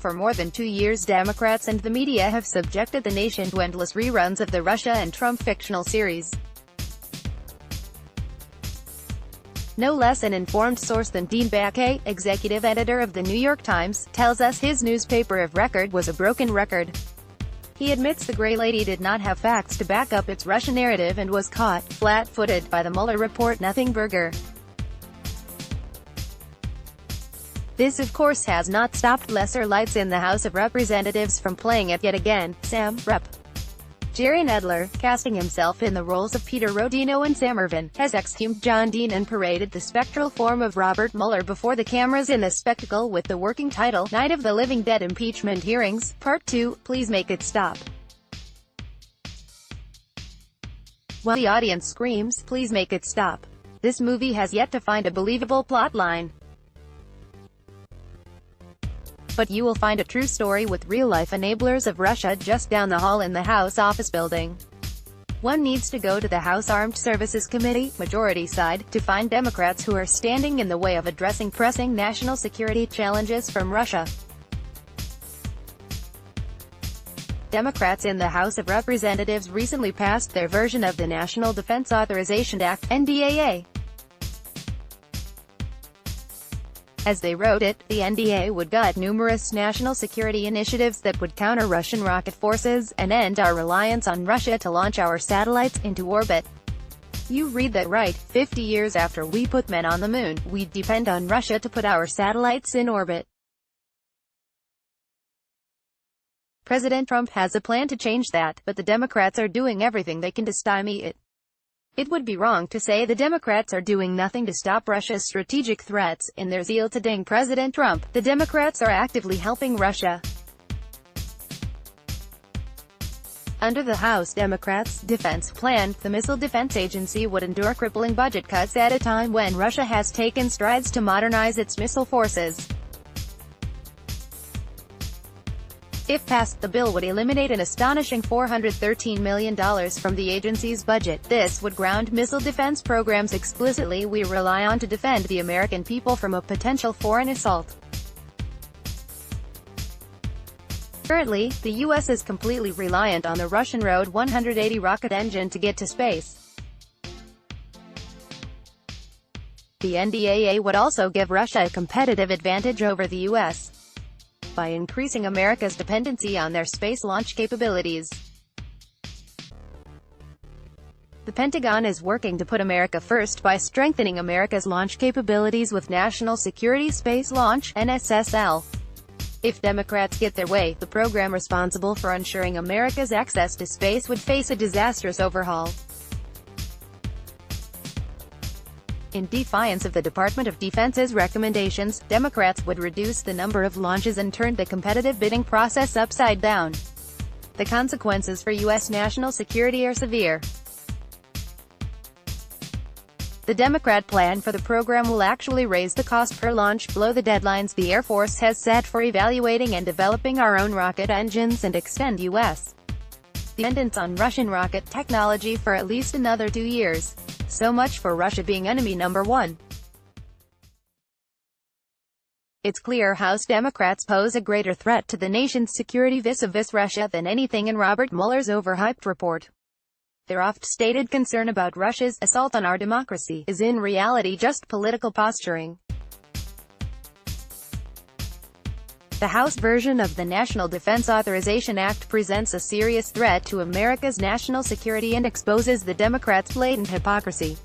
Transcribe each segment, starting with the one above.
For more than 2 years, Democrats and the media have subjected the nation to endless reruns of the Russia and Trump fictional series. No less an informed source than Dean Baquet, executive editor of The New York Times, tells us his newspaper of record was a broken record. He admits the Grey Lady did not have facts to back up its Russia narrative and was caught flat-footed by the Mueller report nothing burger. This of course has not stopped lesser lights in the House of Representatives from playing it yet again. Sam, Rep. Jerry Nadler, casting himself in the roles of Peter Rodino and Sam Ervin, has exhumed John Dean and paraded the spectral form of Robert Mueller before the cameras in a spectacle with the working title, Night of the Living Dead Impeachment Hearings, Part 2, Please Make It Stop. While the audience screams, "Please make it stop," this movie has yet to find a believable plot line. But you will find a true story with real-life enablers of Russia just down the hall in the House office building. One needs to go to the House Armed Services Committee, majority side, to find Democrats who are standing in the way of addressing pressing national security challenges from Russia. Democrats in the House of Representatives recently passed their version of the National Defense Authorization Act, NDAA. As they wrote it, the NDA would gut numerous national security initiatives that would counter Russian rocket forces, and end our reliance on Russia to launch our satellites into orbit. You read that right. 50 years after we put men on the moon, we depend on Russia to put our satellites in orbit. President Trump has a plan to change that, but the Democrats are doing everything they can to stymie it. It would be wrong to say the Democrats are doing nothing to stop Russia's strategic threats. In their zeal to ding President Trump, the Democrats are actively helping Russia. Under the House Democrats' defense plan, the Missile Defense Agency would endure crippling budget cuts at a time when Russia has taken strides to modernize its missile forces. If passed, the bill would eliminate an astonishing $413 million from the agency's budget. This would ground missile defense programs explicitly we rely on to defend the American people from a potential foreign assault. Currently, the U.S. is completely reliant on the Russian Rod 180 rocket engine to get to space. The NDAA would also give Russia a competitive advantage over the U.S. by increasing America's dependency on their space launch capabilities. The Pentagon is working to put America first by strengthening America's launch capabilities with National Security Space Launch, NSSL. If Democrats get their way, the program responsible for ensuring America's access to space would face a disastrous overhaul. In defiance of the Department of Defense's recommendations, Democrats would reduce the number of launches and turn the competitive bidding process upside down. The consequences for U.S. national security are severe. The Democrat plan for the program will actually raise the cost per launch, below the deadlines the Air Force has set for evaluating and developing our own rocket engines, and extend U.S. dependence on Russian rocket technology for at least another 2 years. So much for Russia being enemy number one. It's clear House Democrats pose a greater threat to the nation's security vis-a-vis Russia than anything in Robert Mueller's overhyped report. Their oft-stated concern about Russia's assault on our democracy is in reality just political posturing. The House version of the National Defense Authorization Act presents a serious threat to America's national security and exposes the Democrats' blatant hypocrisy.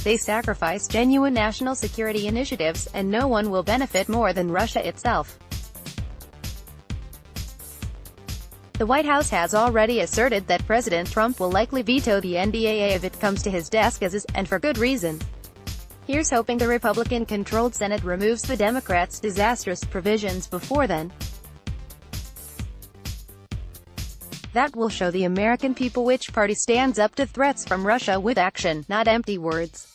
They sacrifice genuine national security initiatives, and no one will benefit more than Russia itself. The White House has already asserted that President Trump will likely veto the NDAA if it comes to his desk as is, and for good reason. Here's hoping the Republican-controlled Senate removes the Democrats' disastrous provisions before then. That will show the American people which party stands up to threats from Russia with action, not empty words.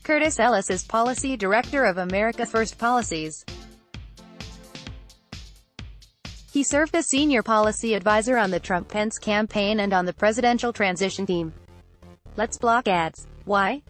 Curtis Ellis is Policy Director of America First Policies. He served as senior policy advisor on the Trump-Pence campaign and on the presidential transition team. Let's block ads. Why?